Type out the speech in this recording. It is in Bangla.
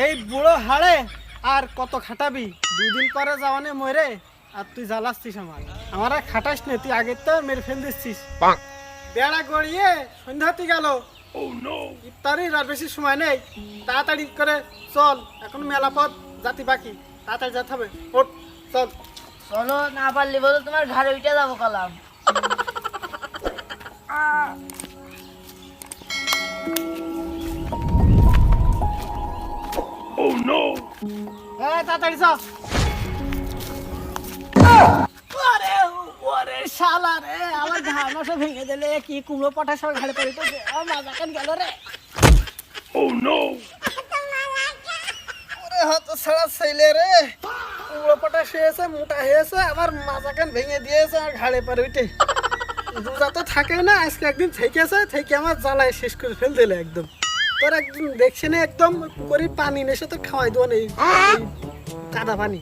এই বুড়ো হাড়ে আর কত খাটাবি? 2 দিন পরে যাওয়ানে মরে আর তুই জ্বালাচ্ছিস আমার আর খাটাস নে, তুই আগে তো মেরে ফেল দিচ্ছিস। বেড়া গড়িয়ে সন্ধ্যা হতে গেল, ইফতারির আর বেশি সময় নেই, তাড়াতাড়ি করে চল, এখন মেলা পথ জাতি বাকি, তাড়াতাড়ি যেতে হবে, ওঠ চল। চলো, না পারলে বলো তোমার ঘরে উঠে যাবো কলাম। তাড়াতাড়ি চল। ওরে ওরে শালা রে, আমার ঘাড় মাসে ভেঙে দিলে, কি কুমড়ো পটা সব ঘাড়ে পড়ে তো মাজা কেন গেল রে। ওরে হত ছাড়া ছেলে রে, কুমড়ো পটা শুয়েছে, মোটা হয়েছে, আমার মাজা কেন ভেঙে দিয়েছে, আমার ঘাড়ে পড়ে উঠে। রোজা তো থাকে না, আজকে একদিন থেকেছে, থেকে আমার জ্বালায় শেষ করে ফেল দিলে একদম। তোর একদিন দেখছি না, একদম পুকুরে পানি নেশে তো খাওয়াই দেওয়া নেই, কাদা পানি।